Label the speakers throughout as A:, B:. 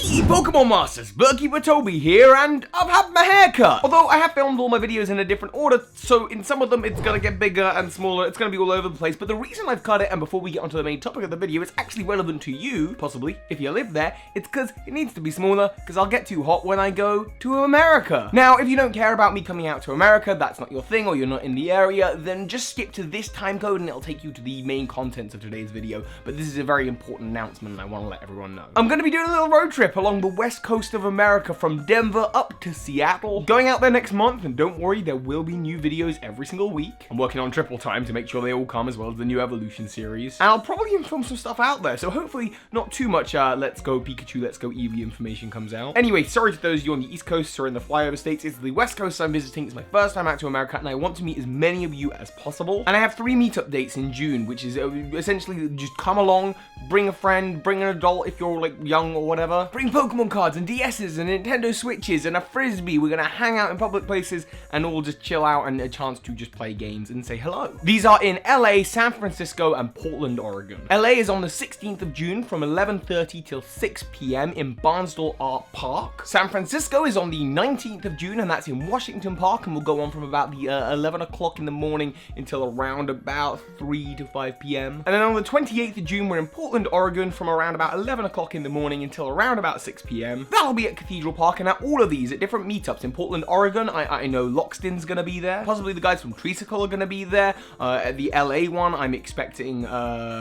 A: Hey Pokemon Masters, Burkeeper Toby here, and I've had my hair cut. Although I have filmed all my videos in a different order, so in some of them it's gonna get bigger and smaller, it's gonna be all over the place, but the reason I've cut it, and before we get onto the main topic of the video, it's actually relevant to you, possibly, if you live there, it's because it needs to be smaller, because I'll get too hot when I go to America. Now, if you don't care about me coming out to America, that's not your thing, or you're not in the area, then just skip to this time code and it'll take you to the main contents of today's video, but this is a very important announcement and I want to let everyone know. I'm gonna be doing a little road trip along the west coast of America from Denver up to Seattle. Going out there next month, and don't worry, there will be new videos every single week. I'm working on triple time to make sure they all come, as well as the new Evolution series. And I'll probably even film some stuff out there, so hopefully not too much Let's Go Pikachu, Let's Go Eevee information comes out. Anyway, sorry to those of you on the East Coast or in the flyover states, it's the West Coast I'm visiting. It's my first time out to America, and I want to meet as many of you as possible. And I have 3 meetup dates in June, which is essentially just come along, bring a friend, bring an adult if you're like young or whatever, bring Pokemon cards and DS's and Nintendo Switches and a Frisbee. We're gonna hang out in public places and all just chill out and a chance to just play games and say hello. These are in LA, San Francisco, and Portland, Oregon. LA is on the 16th of June from 11:30 till 6 p.m. in Barnsdall Art Park. San Francisco is on the 19th of June, and that's in Washington Park, and will go on from about the 11 o'clock in the morning until around about 3 to 5 p.m. And then on the 28th of June, we're in Portland, Oregon, from around about 11 o'clock in the morning until around about 6 p.m. That'll be at Cathedral Park, and at all of these at different meetups in Portland, Oregon. I know Loxton's gonna be there. Possibly the guys from Treesicle are gonna be there. At the LA one, I'm expecting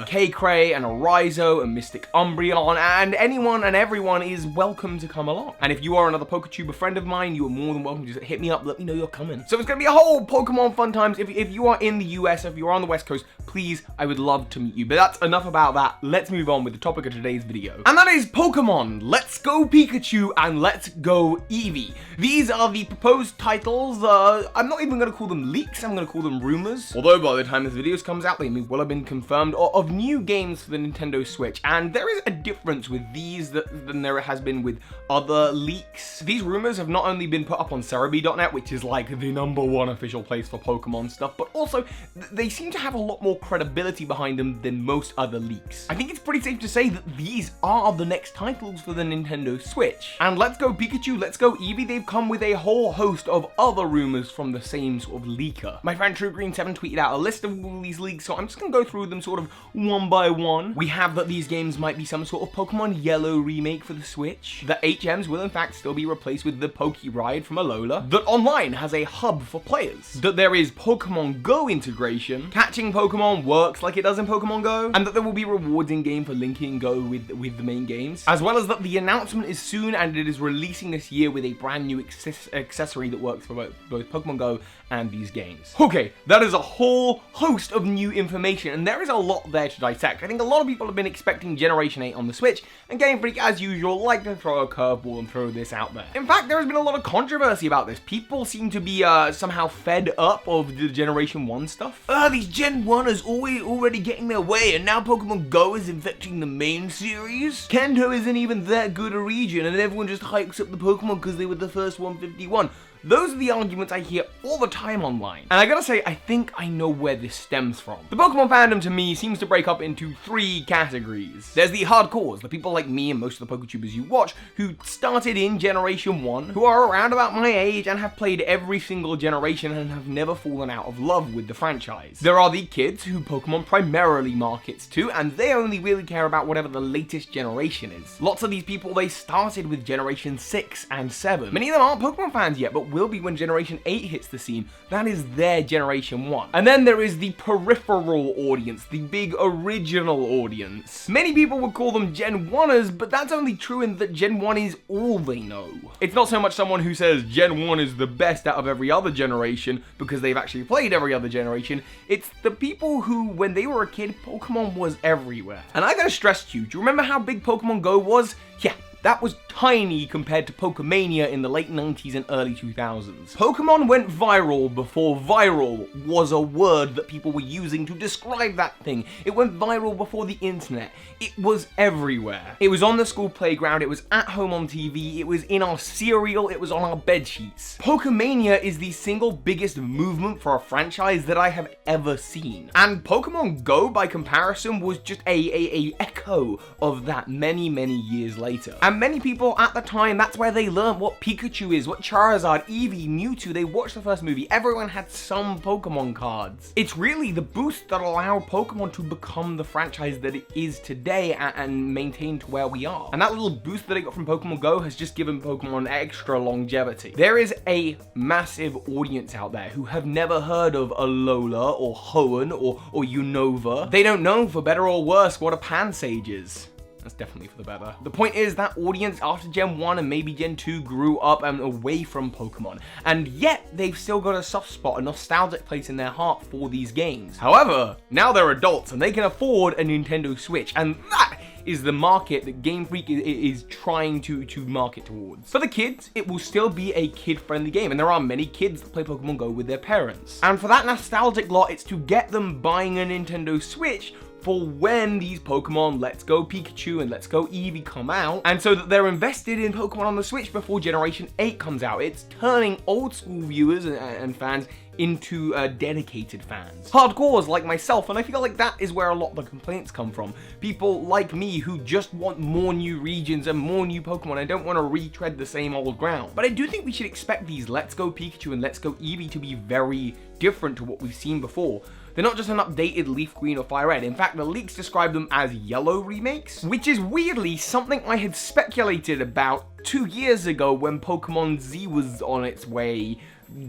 A: K-Cray and Arizo and Mystic Umbreon, and anyone and everyone is welcome to come along. And if you are another PokeTuber friend of mine, you are more than welcome to just hit me up, let me know you're coming. So it's gonna be a whole Pokemon fun times. If you are in the US, if you're on the West Coast, please, I would love to meet you. But that's enough about that. Let's move on with the topic of today's video. And that is Pokemon Let's Go Pikachu and Let's Go Eevee. These are the proposed titles. I'm not even gonna call them leaks, I'm gonna call them rumors. Although by the time this video comes out, they may well have been confirmed, of new games for the Nintendo Switch. And there is a difference with these than there has been with other leaks. These rumors have not only been put up on Cerebi.net, which is like the #1 official place for Pokemon stuff, but also they seem to have a lot more credibility behind them than most other leaks. I think it's pretty safe to say that these are the next titles for the Nintendo Switch. And Let's Go Pikachu, Let's Go Eevee, they've come with a whole host of other rumors from the same sort of leaker. My friend TrueGreen7 tweeted out a list of all these leaks, so I'm just gonna go through them sort of one by one. We have that these games might be some sort of Pokemon Yellow remake for the Switch, that HMs will in fact still be replaced with the Poke Ride from Alola, that online has a hub for players, that there is Pokemon Go integration, catching Pokemon works like it does in Pokemon Go, and that there will be rewards in game for linking Go with the main games, as well as that the announcement is soon and it is releasing this year with a brand new accessory that works for both Pokemon Go and these games. Okay, that is a whole host of new information, and there is a lot there to dissect. I think a lot of people have been expecting Generation 8 on the Switch, and Game Freak, as usual, like to throw a curveball and throw this out there. In fact, there has been a lot of controversy about this. People seem to be somehow fed up of the Generation 1 stuff. These Gen 1ers already getting their way, and now Pokemon Go is infecting the main series? Kanto isn't even that good a region, and everyone just hypes up the Pokemon because they were the first 151. Those are the arguments I hear all the time online. And I gotta say, I think I know where this stems from. The Pokemon fandom, to me, seems to break up into 3 categories. There's the hardcores, the people like me and most of the PokeTubers you watch, who started in Generation 1, who are around about my age and have played every single generation and have never fallen out of love with the franchise. There are the kids who Pokemon primarily markets to, and they only really care about whatever the latest generation is. Lots of these people, they started with Generation 6 and 7. Many of them aren't Pokemon fans yet, but will be when Generation 8 hits the scene. That is their Generation 1. And then there is the peripheral audience, the big original audience. Many people would call them Gen 1ers, but that's only true in that Gen 1 is all they know. It's not so much someone who says Gen 1 is the best out of every other generation because they've actually played every other generation. It's the people who, when they were a kid, Pokemon was everywhere. And I gotta stress to you, do you remember how big Pokemon Go was? Yeah. That was tiny compared to Pokemania in the late 90s and early 2000s. Pokemon went viral before viral was a word that people were using to describe that thing. It went viral before the internet. It was everywhere. It was on the school playground, it was at home on TV, it was in our cereal, it was on our bed sheets. Pokemania is the single biggest movement for a franchise that I have ever seen. And Pokemon Go, by comparison, was just a echo of that many years later. And And many people at the time, that's where they learned what Pikachu is, what Charizard, Eevee, Mewtwo. They watched the first movie. Everyone had some Pokemon cards. It's really the boost that allowed Pokemon to become the franchise that it is today and maintain to where we are. And that little boost that it got from Pokemon Go has just given Pokemon extra longevity. There is a massive audience out there who have never heard of Alola or Hoenn or Unova. They don't know, for better or worse, what a Pansage is. That's definitely for the better. The point is that audience after Gen 1 and maybe Gen 2 grew up and away from Pokemon, and yet they've still got a soft spot, a nostalgic place in their heart for these games. However, now they're adults and they can afford a Nintendo Switch, and that is the market that Game Freak is trying to market towards. For the kids, it will still be a kid-friendly game, and there are many kids that play Pokemon Go with their parents. And for that nostalgic lot, it's to get them buying a Nintendo Switch for when these Pokemon Let's Go Pikachu and Let's Go Eevee come out, and so that they're invested in Pokemon on the Switch before Generation 8 comes out. It's turning old school viewers and fans into dedicated fans. Hardcores like myself, and I feel like that is where a lot of the complaints come from. People like me who just want more new regions and more new Pokemon and don't want to retread the same old ground. But I do think we should expect these Let's Go Pikachu and Let's Go Eevee to be very different to what we've seen before. They're not just an updated Leaf Green or Fire Red. In fact, the leaks describe them as yellow remakes, which is weirdly something I had speculated about 2 years ago when Pokemon Z was on its way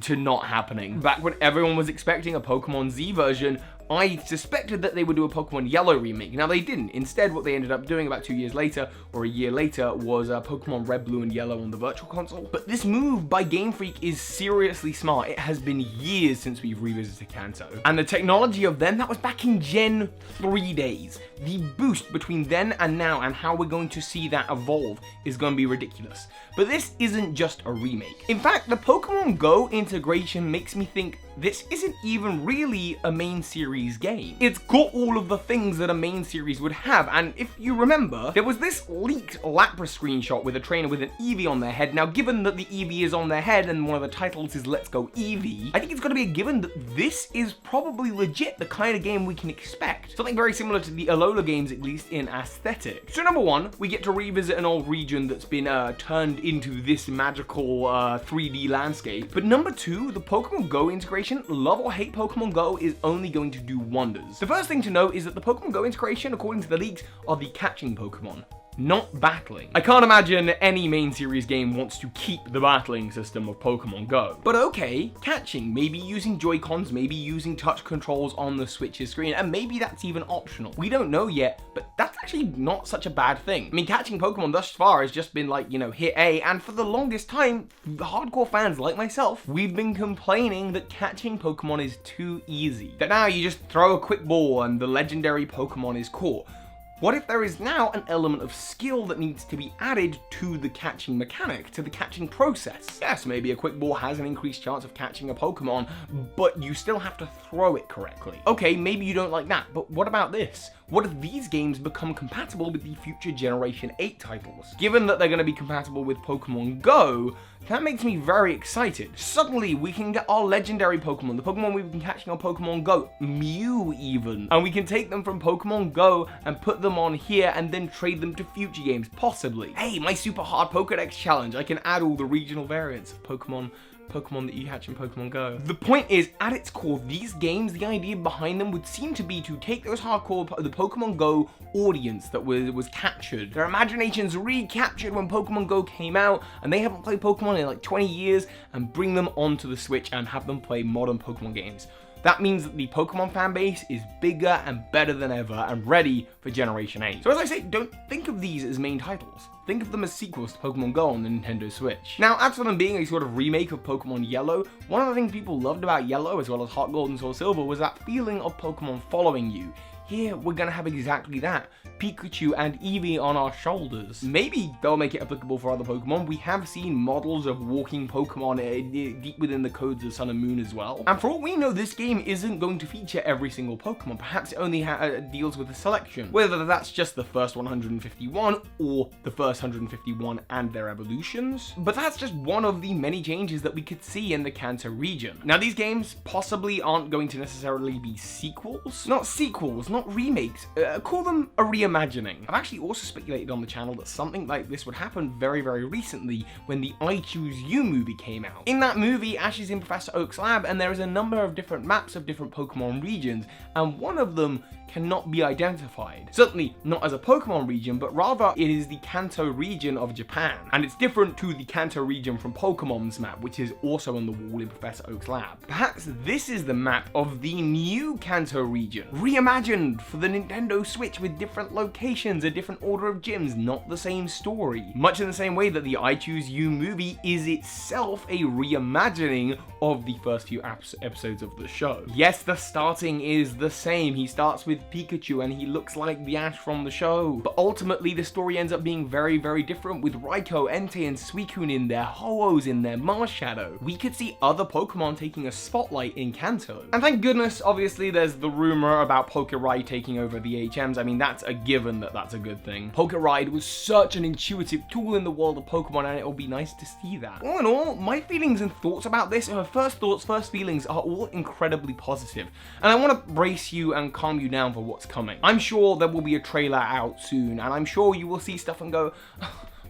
A: to not happening. Back when everyone was expecting a Pokemon Z version, I suspected that they would do a Pokemon Yellow remake. Now they didn't. Instead, what they ended up doing about 2 years later, or a year later, was Pokemon Red, Blue, and Yellow on the Virtual Console. But this move by Game Freak is seriously smart. It has been years since we've revisited Kanto. And the technology of then, that was back in Gen 3 days. The boost between then and now and how we're going to see that evolve is going to be ridiculous. But this isn't just a remake. In fact, the Pokemon Go integration makes me think this isn't even really a main series game. It's got all of the things that a main series would have, and if you remember, there was this leaked Lapras screenshot with a trainer with an Eevee on their head. Now, given that the Eevee is on their head and one of the titles is Let's Go Eevee, I think it's gonna be a given that this is probably legit the kind of game we can expect. Something very similar to the Alola games, at least in aesthetic. So number one, we get to revisit an old region that's been turned into this magical 3D landscape. But number two, the Pokemon Go integration, love or hate Pokemon Go, is only going to do wonders. The first thing to know is that the Pokemon Go integration, according to the leaks, are the catching Pokemon, not battling. I can't imagine any main series game wants to keep the battling system of Pokemon Go. But okay, catching, maybe using Joy-Cons, maybe using touch controls on the Switch's screen, and maybe that's even optional. We don't know yet, but that's actually not such a bad thing. I mean, catching Pokemon thus far has just been like, you know, hit A, and for the longest time, hardcore fans like myself, we've been complaining that catching Pokemon is too easy. That now you just throw a quick ball and the legendary Pokemon is caught. What if there is now an element of skill that needs to be added to the catching mechanic, to the catching process? Yes, maybe a quick ball has an increased chance of catching a Pokemon, but you still have to throw it correctly. Okay, maybe you don't like that, but what about this? What if these games become compatible with the future Generation 8 titles? Given that they're going to be compatible with Pokemon Go, that makes me very excited. Suddenly, we can get our legendary Pokemon, the Pokemon we've been catching on Pokemon Go, Mew even, and we can take them from Pokemon Go and put them on here and then trade them to future games, possibly. Hey, my super hard Pokedex challenge, I can add all the regional variants of Pokemon that you catch in Pokemon Go. The point is, at its core, these games, the idea behind them would seem to be to take those hardcore, the Pokemon Go audience that was captured, their imaginations recaptured when Pokemon Go came out, and they haven't played Pokemon in like 20 years, and bring them onto the Switch and have them play modern Pokemon games. That means that the Pokemon fan base is bigger and better than ever and ready for Generation 8. So as I say, don't think of these as main titles. Think of them as sequels to Pokemon Go on the Nintendo Switch. Now, as for them being a sort of remake of Pokemon Yellow, one of the things people loved about Yellow, as well as Heart Gold and Soul Silver, was that feeling of Pokemon following you. Here, we're gonna have exactly that. Pikachu and Eevee on our shoulders. Maybe they'll make it applicable for other Pokemon. We have seen models of walking Pokemon deep within the codes of Sun and Moon as well. And for all we know, this game isn't going to feature every single Pokemon. Perhaps it only deals with a selection. Whether that's just the first 151 or the first 151 and their evolutions. But that's just one of the many changes that we could see in the Kanto region. Now, these games possibly aren't going to necessarily be sequels. Not not remakes, call them a reimagining. I've actually also speculated on the channel that something like this would happen very, very recently when the I Choose You movie came out. In that movie, Ash is in Professor Oak's lab, and there is a number of different maps of different Pokemon regions, and one of them cannot be identified. Certainly not as a Pokemon region, but rather it is the Kanto region of Japan. And it's different to the Kanto region from Pokemon's map, which is also on the wall in Professor Oak's lab. Perhaps this is the map of the new Kanto region, reimagined for the Nintendo Switch with different locations, a different order of gyms, not the same story. Much in the same way that the I Choose You movie is itself a reimagining of the first few episodes of the show. Yes, the starting is the same. He starts with Pikachu and he looks like the Ash from the show. But ultimately the story ends up being very, very different with Raikou, Entei, and Suicune in there, Ho-Ohs in there, Marshadow. We could see other Pokemon taking a spotlight in Kanto. And thank goodness, obviously, there's the rumor about Pokeride taking over the HMs. I mean, that's a given that that's a good thing. Pokeride was such an intuitive tool in the world of Pokemon, and it'll be nice to see that. All in all, my feelings and thoughts about this, and my first thoughts, first feelings are all incredibly positive. And I want to brace you and calm you down for what's coming. I'm sure there will be a trailer out soon, and I'm sure you will see stuff and go,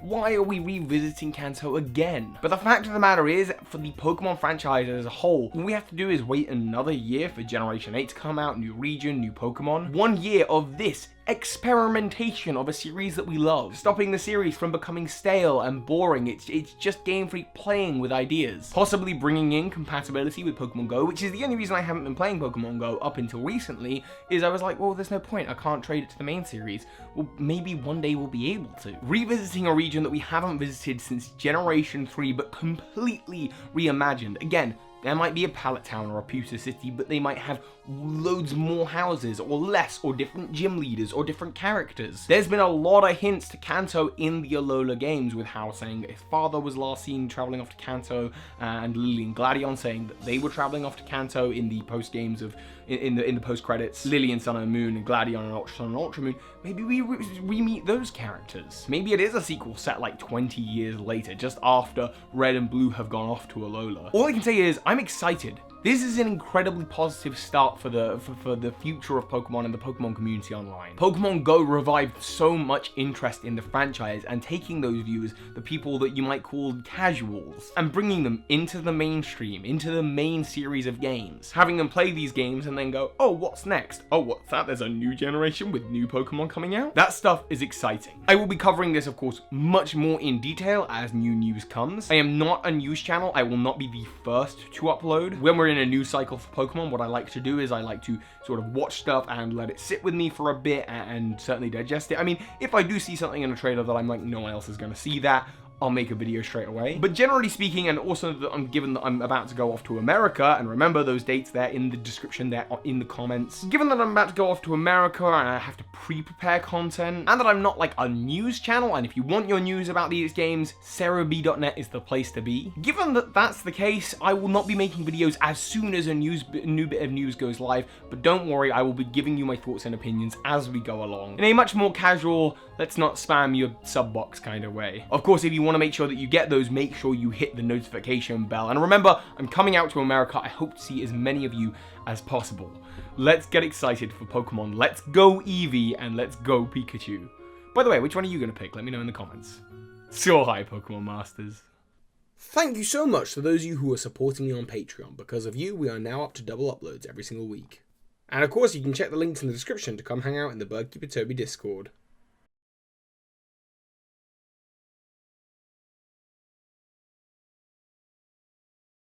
A: why are we revisiting Kanto again? But the fact of the matter is, for the Pokemon franchise as a whole, all we have to do is wait another year for Generation 8 to come out, new region, new Pokemon. 1 year of this experimentation of a series that we love, stopping the series from becoming stale and boring. It's just Game Freak playing with ideas, possibly bringing in compatibility with Pokemon Go, which is the only reason I haven't been playing Pokemon Go up until recently, is I was like, well, there's no point, I can't trade it to the main series. Well, maybe one day we'll be able to. Revisiting a region that we haven't visited since Generation 3, but completely reimagined. Again, there might be a Pallet Town or a Pewter City, but they might have loads more houses, or less, or different gym leaders, or different characters. There's been a lot of hints to Kanto in the Alola games, with Hal saying that his father was last seen traveling off to Kanto, and Lily and Gladion saying that they were traveling off to Kanto in the post games of in the post credits. Lily and Sun and Moon, and Gladion and Ultra Sun and Ultra Moon. Maybe we meet those characters. Maybe it is a sequel set like 20 years later, just after Red and Blue have gone off to Alola. All I can say is I'm excited. This is an incredibly positive start for the future of Pokemon and the Pokemon community online. Pokemon Go revived so much interest in the franchise, and taking those viewers, the people that you might call casuals, and bringing them into the mainstream, into the main series of games. Having them play these games and then go, oh, what's next? Oh, what's that? There's a new generation with new Pokemon coming out? That stuff is exciting. I will be covering this, of course, much more in detail as new news comes. I am not a news channel. I will not be the first to upload. When we're in a news cycle for Pokemon, what I like to do is I like to sort of watch stuff and let it sit with me for a bit and certainly digest it. I mean, if I do see something in a trailer that I'm like, no one else is going to see that, I'll make a video straight away. But generally speaking, and also that given that I'm about to go off to America, and remember those dates there in the description, there in the comments, given that I'm about to go off to America and I have to pre-prepare content, and that I'm not like a news channel, and if you want your news about these games, cereB.net is the place to be. Given that that's the case, I will not be making videos as soon as a new bit of news goes live, but don't worry, I will be giving you my thoughts and opinions as we go along, in a much more casual, let's not spam your sub box kind of way. Of course, if you want to make sure that you get those, make sure you hit the notification bell. And remember, I'm coming out to America. I hope to see as many of you as possible. Let's get excited for Pokemon. Let's go Eevee and let's go Pikachu. By the way, which one are you going to pick? Let me know in the comments. So hi, Pokemon Masters. Thank you so much to those of you who are supporting me on Patreon. Because of you, we are now up to double uploads every single week. And of course, you can check the links in the description to come hang out in the Birdkeeper Toby Discord.